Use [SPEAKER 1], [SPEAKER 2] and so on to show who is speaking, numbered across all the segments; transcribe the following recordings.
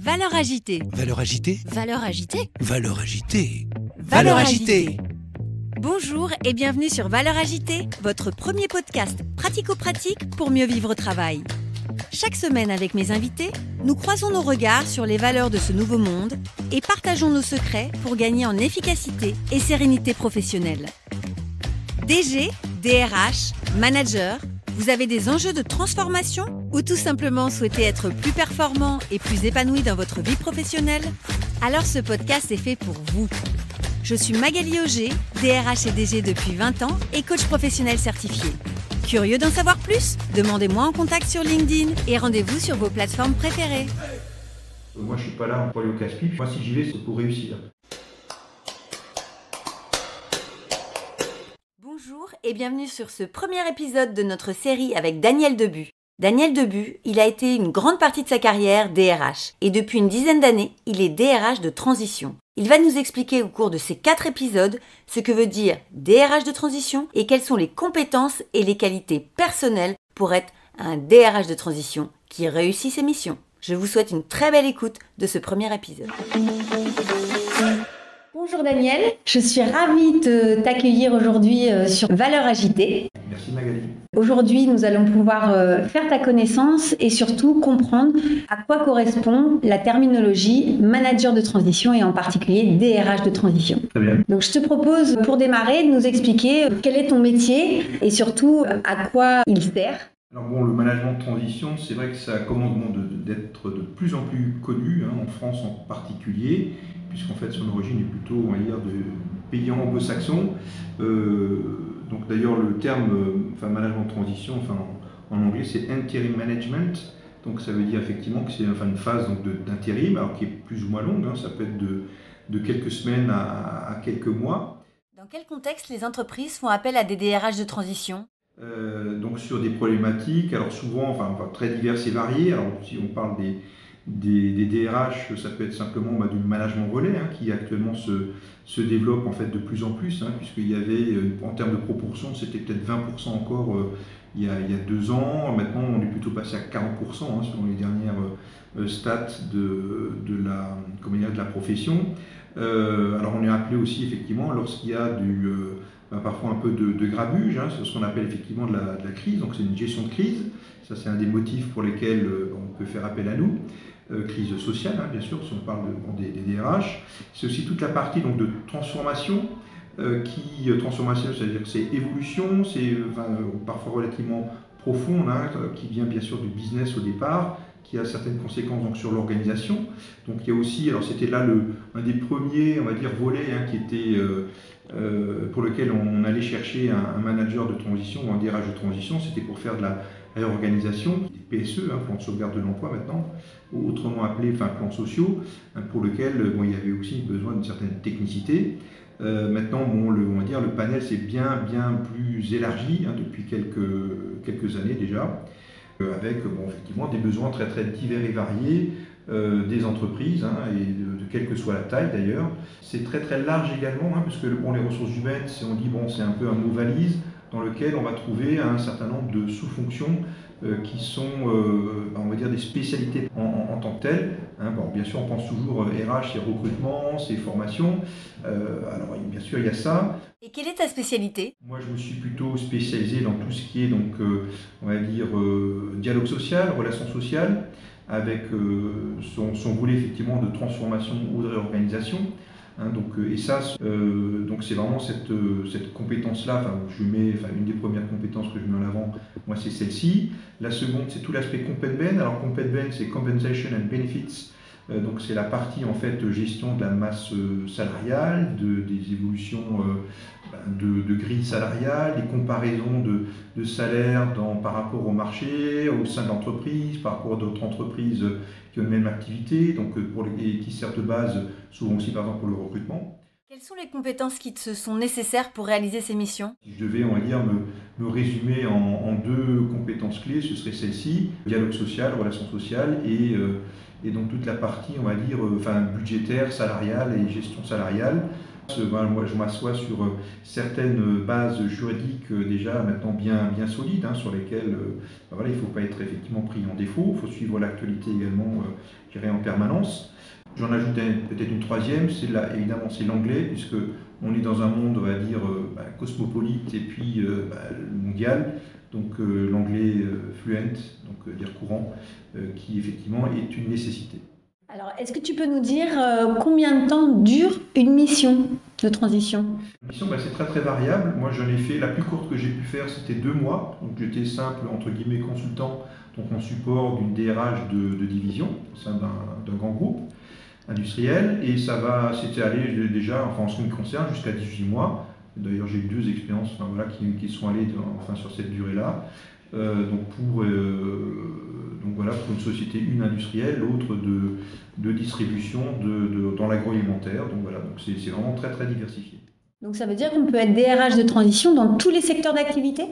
[SPEAKER 1] Valeurs agitées.
[SPEAKER 2] Valeurs agitées.
[SPEAKER 1] Valeurs agitées.
[SPEAKER 2] Valeurs agitées.
[SPEAKER 1] Valeurs agitées. Bonjour et bienvenue sur Valeurs agitées, votre premier podcast pratico-pratique pour mieux vivre au travail. Chaque semaine avec mes invités, nous croisons nos regards sur les valeurs de ce nouveau monde et partageons nos secrets pour gagner en efficacité et sérénité professionnelle. DG, DRH, manager, vous avez des enjeux de transformation ou tout simplement souhaitez être plus performant et plus épanoui dans votre vie professionnelle? Alors ce podcast est fait pour vous. Je suis Magali Auger, DRH et DG depuis 20 ans et coach professionnel certifié. Curieux d'en savoir plus? Demandez-moi en contact sur LinkedIn et rendez-vous sur vos plateformes préférées.
[SPEAKER 3] Moi, je suis pas là pour aller au casse-pipe. Moi, si j'y vais, c'est pour réussir.
[SPEAKER 1] Bonjour et bienvenue sur ce premier épisode de notre série avec Daniel Debu. Daniel Debu, il a été une grande partie de sa carrière DRH et depuis une dizaine d'années, il est DRH de transition. Il va nous expliquer au cours de ces 4 épisodes ce que veut dire DRH de transition et quelles sont les compétences et les qualités personnelles pour être un DRH de transition qui réussit ses missions. Je vous souhaite une très belle écoute de ce premier épisode. Bonjour Daniel, je suis ravie de t'accueillir aujourd'hui sur Valeurs agitées.
[SPEAKER 3] Merci Magali.
[SPEAKER 1] Aujourd'hui, nous allons pouvoir faire ta connaissance et surtout comprendre à quoi correspond la terminologie manager de transition et en particulier DRH de transition.
[SPEAKER 3] Très bien.
[SPEAKER 1] Donc, je te propose pour démarrer de nous expliquer quel est ton métier et surtout à quoi il sert.
[SPEAKER 3] Alors bon, le management de transition, c'est vrai que ça commence d'être de plus en plus connu, en France en particulier, puisqu'en fait son origine est plutôt, on va dire, de pays anglo-saxons. Donc d'ailleurs le terme management de transition, en anglais c'est interim management, donc ça veut dire effectivement que c'est une phase d'intérim, alors qui est plus ou moins longue, ça peut être de quelques semaines à quelques mois.
[SPEAKER 1] Dans quel contexte les entreprises font appel à des DRH de transition ?
[SPEAKER 3] Donc sur des problématiques, alors souvent très diverses et variées. Alors si on parle des DRH, ça peut être simplement du management relais qui actuellement se développe en fait de plus en plus, puisqu'il y avait en termes de proportion, c'était peut-être 20% encore il y a 2 ans. Maintenant on est plutôt passé à 40% selon les dernières stats de la profession. Alors on est appelé aussi effectivement lorsqu'il y a parfois un peu de grabuge, c'est ce qu'on appelle effectivement de la crise, donc c'est une gestion de crise, ça c'est un des motifs pour lesquels on peut faire appel à nous, crise sociale bien sûr si on parle des DRH, c'est aussi toute la partie de transformation, transformation c'est-à-dire que c'est évolution, c'est parfois relativement profonde, qui vient bien sûr du business au départ, qui a certaines conséquences sur l'organisation. Donc il y a aussi, alors c'était là un des premiers, on va dire, volets qui était pour lequel on allait chercher un manager de transition ou un DRH de transition, c'était pour faire de la réorganisation, des PSE, plan de sauvegarde de l'emploi maintenant, ou autrement appelé plans sociaux, pour lequel il y avait aussi besoin d'une certaine technicité. Maintenant, on va dire, le panel s'est bien plus élargi depuis quelques années déjà, avec effectivement des besoins très très divers et variés des entreprises et de quelle que soit la taille d'ailleurs. C'est très très large également parce que les ressources humaines, on dit c'est un peu un mot valise dans lequel on va trouver un certain nombre de sous-fonctions qui sont on va dire des spécialités en tant que telles. Bien sûr on pense toujours RH, c'est recrutement, c'est formation, alors bien sûr il y a ça.
[SPEAKER 1] Et quelle est ta spécialité ?
[SPEAKER 3] Moi je me suis plutôt spécialisé dans tout ce qui est on va dire dialogue social, relations sociales, avec son volet effectivement de transformation ou de réorganisation. Et ça, c'est vraiment cette compétence-là, une des premières compétences que je mets en avant, moi c'est celle-ci. La seconde, c'est tout l'aspect CompEdBen. Alors CompEdBen, c'est Compensation and Benefits. Donc c'est la partie en fait gestion de la masse salariale, des évolutions de grille salariale, des comparaisons de salaires par rapport au marché, au sein de l'entreprise, par rapport à d'autres entreprises qui ont une même activité, et qui servent de base souvent aussi par exemple pour le recrutement.
[SPEAKER 1] Quelles sont les compétences qui te sont nécessaires pour réaliser ces missions ?
[SPEAKER 3] Si je devais, on va dire, me résumer en 2 compétences clés, ce serait celle-ci, dialogue social, relations sociales et donc toute la partie, on va dire, budgétaire, salariale et gestion salariale. Moi, je m'assois sur certaines bases juridiques déjà maintenant bien solides, hein, sur lesquelles il ne faut pas être effectivement pris en défaut. Il faut suivre l'actualité également, je dirais, en permanence. J'en ajoute peut-être une troisième, évidemment c'est l'anglais, puisque on est dans un monde, on va dire, cosmopolite et puis mondial. Donc l'anglais fluent, donc dire courant, qui effectivement est une nécessité.
[SPEAKER 1] Alors, est-ce que tu peux nous dire combien de temps dure une mission de transition?
[SPEAKER 3] La mission, c'est très très variable. Moi, j'en ai fait, la plus courte que j'ai pu faire, c'était 2 mois. Donc, j'étais simple, entre guillemets, consultant, donc en support d'une DRH de division au sein d'un grand groupe industriel. Et c'était allé déjà, en ce qui me concerne, jusqu'à 18 mois. D'ailleurs, j'ai eu 2 expériences qui sont allées sur cette durée-là. Pour une société, une industrielle, l'autre de distribution dans l'agroalimentaire. Donc c'est vraiment très très diversifié.
[SPEAKER 1] Donc ça veut dire qu'on peut être DRH de transition dans tous les secteurs d'activité?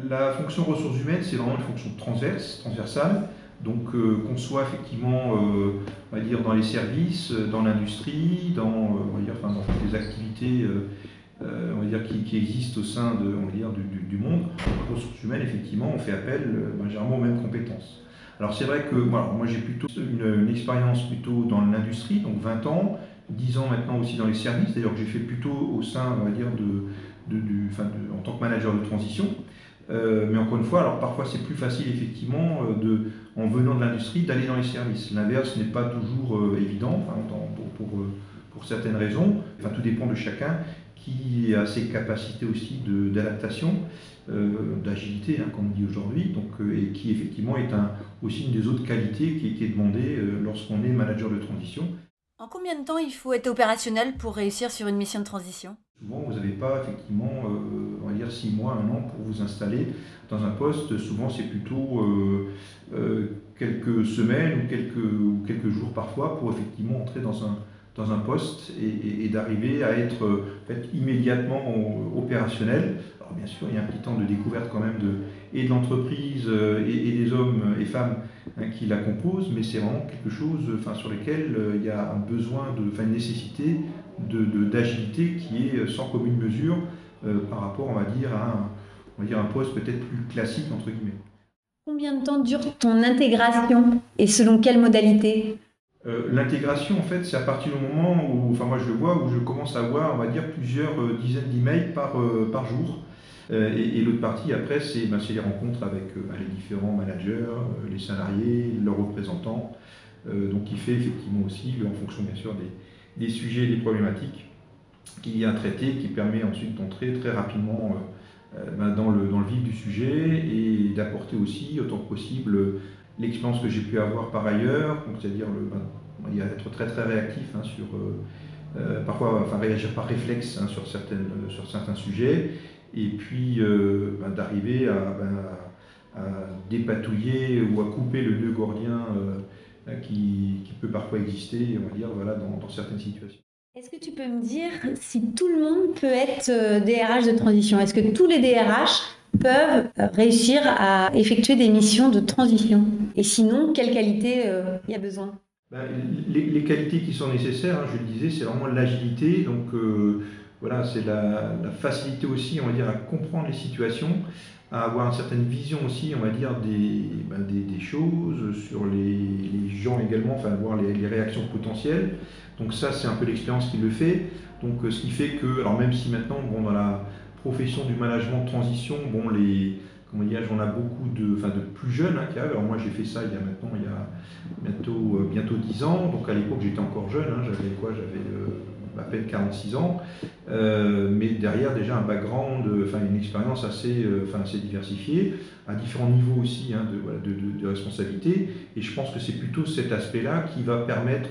[SPEAKER 3] La fonction ressources humaines, c'est vraiment une fonction transversale. Donc qu'on soit effectivement, on va dire, dans les services, dans l'industrie, dans les activités on va dire, qui existent au sein du monde. En ressources humaines, effectivement, on fait appel généralement aux mêmes compétences. Alors c'est vrai que moi j'ai plutôt une expérience plutôt dans l'industrie, donc 20 ans, 10 ans maintenant aussi dans les services, d'ailleurs que j'ai fait plutôt au sein, on va dire, en tant que manager de transition. Mais encore une fois, alors parfois c'est plus facile effectivement en venant de l'industrie d'aller dans les services. L'inverse n'est pas toujours évident pour certaines raisons. Tout dépend de chacun qui a ses capacités aussi d'adaptation, d'agilité, comme on dit aujourd'hui, et qui effectivement est aussi une des autres qualités qui est demandée lorsqu'on est manager de transition.
[SPEAKER 1] En combien de temps il faut être opérationnel pour réussir sur une mission de transition?
[SPEAKER 3] Souvent, vous n'avez pas effectivement, on va dire 6 mois, 1 an pour vous installer dans un poste. Souvent, c'est plutôt quelques semaines ou quelques jours parfois pour effectivement entrer dans un poste et d'arriver à être immédiatement opérationnel. Alors bien sûr, il y a un petit temps de découverte quand même de l'entreprise et des hommes et femmes qui la composent, mais c'est vraiment quelque chose sur lequel il y a un besoin, une nécessité d'agilité qui est sans commune mesure par rapport, on va dire, à un poste peut-être plus classique, entre guillemets.
[SPEAKER 1] Combien de temps dure ton intégration et selon quelle modalité?
[SPEAKER 3] L'intégration, en fait, c'est à partir du moment où, moi je le vois, où je commence à avoir, on va dire, plusieurs dizaines d'emails par jour. Et l'autre partie, après, c'est les rencontres avec les différents managers, les salariés, leurs représentants. Donc, qui fait effectivement aussi, en fonction bien sûr des sujets et des problématiques qu'il y a à traiter, qui permet ensuite d'entrer très rapidement dans le vif du sujet et d'apporter aussi, autant que possible, l'expérience que j'ai pu avoir par ailleurs, c'est-à-dire être très très réactif parfois réagir par réflexe sur certains sujets, et puis d'arriver à dépatouiller ou à couper le nœud gordien qui peut parfois exister, on va dire, dans certaines situations.
[SPEAKER 1] Est-ce que tu peux me dire si tout le monde peut être DRH de transition? Est-ce que tous les DRH peuvent réussir à effectuer des missions de transition? Et sinon, quelles qualités il y a besoin?
[SPEAKER 3] Les qualités qui sont nécessaires, je le disais, c'est vraiment l'agilité. Donc c'est la facilité aussi, on va dire, à comprendre les situations, à avoir une certaine vision aussi, on va dire, des choses, sur les gens également, voir les réactions potentielles. Donc ça, c'est un peu l'expérience qui le fait. Donc ce qui fait que, alors même si maintenant, dans la profession du management de transition, on a beaucoup de plus jeunes qui arrivent. Alors moi, j'ai fait ça il y a bientôt 10 ans. Donc à l'époque, j'étais encore jeune, j'avais à peine 46 ans. Mais derrière, déjà un background, une expérience assez diversifiée, à différents niveaux aussi de responsabilité. Et je pense que c'est plutôt cet aspect-là qui va permettre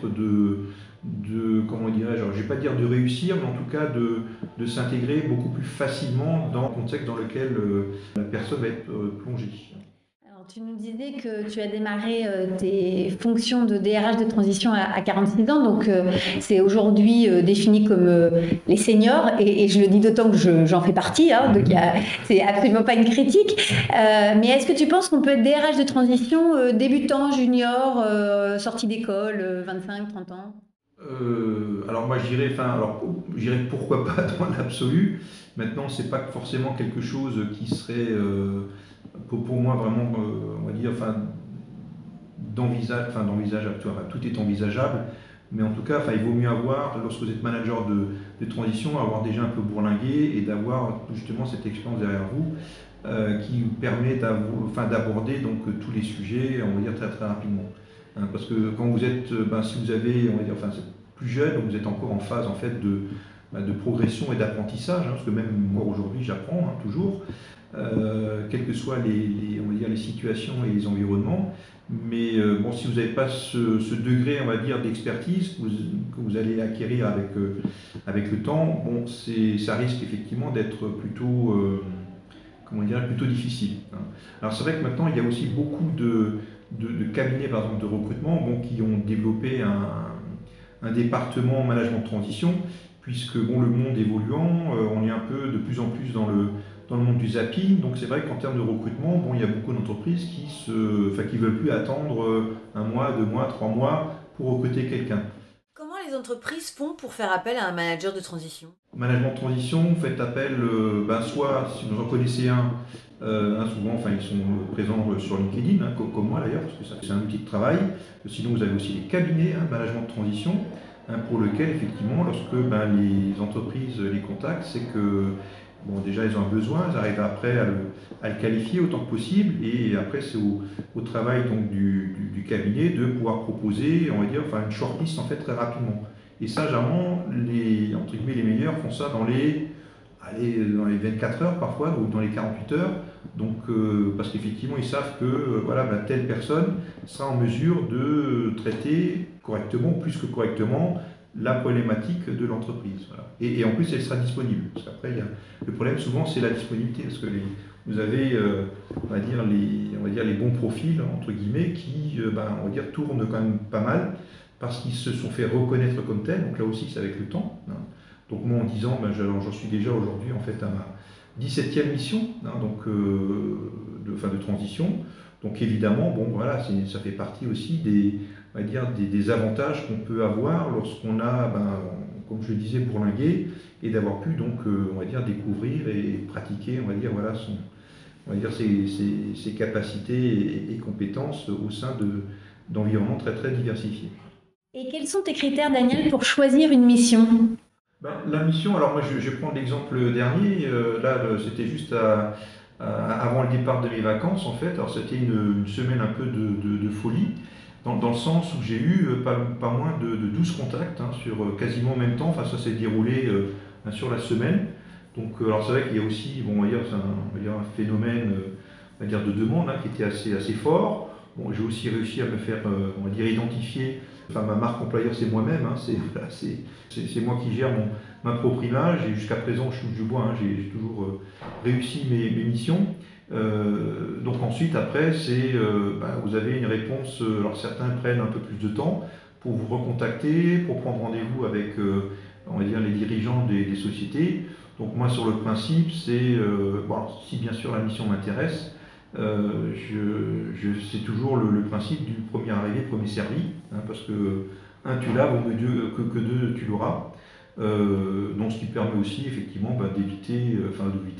[SPEAKER 3] comment dirais-je, je ne vais pas dire de réussir, mais en tout cas de s'intégrer beaucoup plus facilement dans le contexte dans lequel la personne va être plongée.
[SPEAKER 1] Alors, tu nous disais que tu as démarré tes fonctions de DRH de transition à 46 ans, donc c'est aujourd'hui défini comme les seniors, et je le dis d'autant que j'en fais partie, donc c'est absolument pas une critique. Mais est-ce que tu penses qu'on peut être DRH de transition débutant, junior, sorti d'école, 25, 30 ans?
[SPEAKER 3] Alors moi je dirais pourquoi pas dans l'absolu. Maintenant c'est pas forcément quelque chose qui serait pour moi vraiment on va dire d'envisageable. Tu vois, tout est envisageable, mais en tout cas il vaut mieux avoir lorsque vous êtes manager de transition avoir déjà un peu bourlingué et d'avoir justement cette expérience derrière vous qui vous permet d'aborder donc tous les sujets on va dire très très rapidement. Hein, parce que quand vous êtes, si vous avez, on va dire, c'est plus jeune, vous êtes encore en phase en fait de progression et d'apprentissage, hein, parce que même moi aujourd'hui j'apprends hein, toujours, quelles que soient on va dire, les situations et les environnements. Mais bon, si vous n'avez pas ce degré, on va dire, d'expertise que vous allez acquérir avec le temps, bon, ça risque effectivement d'être plutôt difficile. Hein. Alors c'est vrai que maintenant il y a aussi beaucoup de cabinets par exemple de recrutement qui ont développé un département management de transition, puisque le monde évoluant, on est un peu de plus en plus dans le monde du zapping, donc c'est vrai qu'en termes de recrutement, il y a beaucoup d'entreprises qui veulent plus attendre un mois, 2 mois, 3 mois pour recruter quelqu'un.
[SPEAKER 1] Comment les entreprises font pour faire appel à un manager de transition?
[SPEAKER 3] Management de transition, faites appel, soit si vous en connaissez souvent ils sont présents sur LinkedIn, hein, comme moi d'ailleurs, parce que ça c'est un outil de travail. Sinon vous avez aussi les cabinets, management de transition, pour lequel effectivement lorsque les entreprises les contactent, c'est que déjà ils ont un besoin, ils arrivent après à le qualifier autant que possible, et après c'est au travail donc du cabinet de pouvoir proposer, on va dire, une shortlist en fait très rapidement. Et ça, généralement, entre guillemets, les meilleurs font ça dans les 24 heures parfois, ou dans les 48 heures. Donc, parce qu'effectivement, ils savent que telle personne sera en mesure de traiter correctement, plus que correctement, la problématique de l'entreprise. Voilà. Et en plus, elle sera disponible. Parce qu'après, le problème souvent, c'est la disponibilité. Parce que vous avez, on va dire, les bons profils, entre guillemets, qui, on va dire, tournent quand même pas mal parce qu'ils se sont fait reconnaître comme tels, donc là aussi c'est avec le temps. Hein. Donc moi en 10 ans, j'en suis déjà aujourd'hui en fait à ma 17e mission hein, de transition. Donc évidemment, ça fait partie aussi des avantages qu'on peut avoir lorsqu'on a, comme je le disais, bourlingué, et d'avoir pu donc, on va dire, découvrir et pratiquer, on va dire, ses capacités et compétences au sein d'environnements très très diversifiés.
[SPEAKER 4] Et quels sont tes critères, Daniel, pour choisir une mission?
[SPEAKER 3] La mission, alors moi je vais prendre l'exemple dernier, c'était juste avant le départ de mes vacances en fait, alors c'était une semaine un peu de folie, dans le sens où j'ai eu pas moins de 12 contacts hein, sur quasiment en même temps, ça s'est déroulé sur la semaine. Donc alors c'est vrai qu'il y a aussi, on va dire, un phénomène on va dire, de demande hein, qui était assez fort. Bon, j'ai aussi réussi à me faire, on va dire, identifier. Ma marque employeur, c'est moi-même. Hein, c'est moi qui gère ma propre image. Et jusqu'à présent, je touche du bois. Hein, j'ai toujours réussi mes missions. Donc ensuite, après, vous avez une réponse. Alors certains prennent un peu plus de temps pour vous recontacter, pour prendre rendez-vous avec, on va dire, les dirigeants des sociétés. Donc moi, sur le principe, si bien sûr la mission m'intéresse, c'est toujours le principe du premier arrivé, premier servi, hein, parce que un tu l'as, vaut mieux que deux tu l'auras. Donc ce qui permet aussi effectivement d'éviter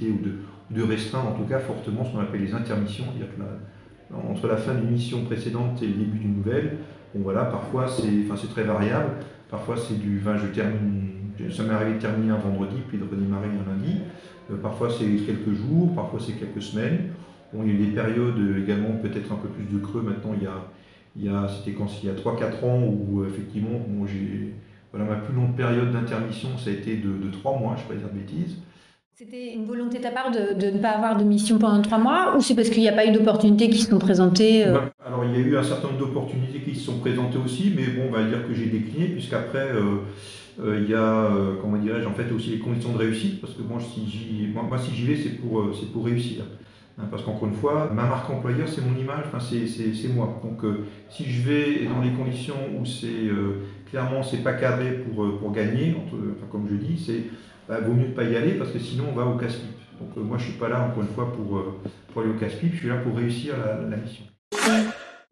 [SPEAKER 3] ou de restreindre en tout cas fortement ce qu'on appelle les intermissions, c'est-à-dire que entre la fin d'une mission précédente et le début d'une nouvelle, parfois c'est très variable, parfois c'est ça m'est arrivé de terminer un vendredi puis de redémarrer un lundi, parfois c'est quelques jours, parfois c'est quelques semaines. Bon, il y a eu des périodes également peut-être un peu plus de creux. Maintenant, c'était il y a 3-4 ans où effectivement, ma plus longue période d'intermission, ça a été de 3 mois, je ne vais pas dire de bêtises.
[SPEAKER 4] C'était une volonté de ta part de ne pas avoir de mission pendant 3 mois, ou c'est parce qu'il n'y a pas eu d'opportunités qui se sont présentées
[SPEAKER 3] Alors, il y a eu un certain nombre d'opportunités qui se sont présentées aussi, mais on va dire que j'ai décliné, puisqu'après, il y a, comment dirais-je, en fait aussi les conditions de réussite, parce que si j'y vais, c'est pour réussir. Parce qu'encore une fois, ma marque employeur, c'est mon image, c'est moi. Donc si je vais dans les conditions où clairement c'est pas cadré pour gagner, comme je dis, vaut mieux ne pas y aller parce que sinon on va au casse-pipe. Donc moi je suis pas là encore une fois pour aller au casse-pipe, je suis là pour réussir la mission.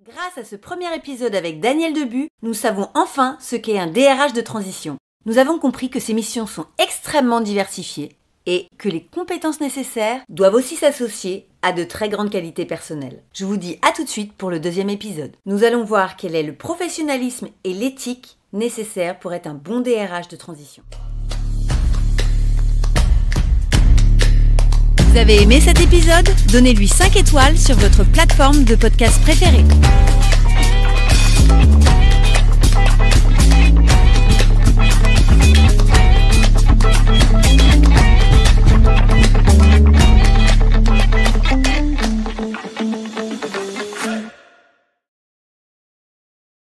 [SPEAKER 1] Grâce à ce premier épisode avec Daniel Debu, nous savons enfin ce qu'est un DRH de transition. Nous avons compris que ces missions sont extrêmement diversifiées et que les compétences nécessaires doivent aussi s'associer à de très grandes qualités personnelles. Je vous dis à tout de suite pour le deuxième épisode. Nous allons voir quel est le professionnalisme et l'éthique nécessaires pour être un bon DRH de transition. Vous avez aimé cet épisode ? Donnez-lui 5 étoiles sur votre plateforme de podcast préférée.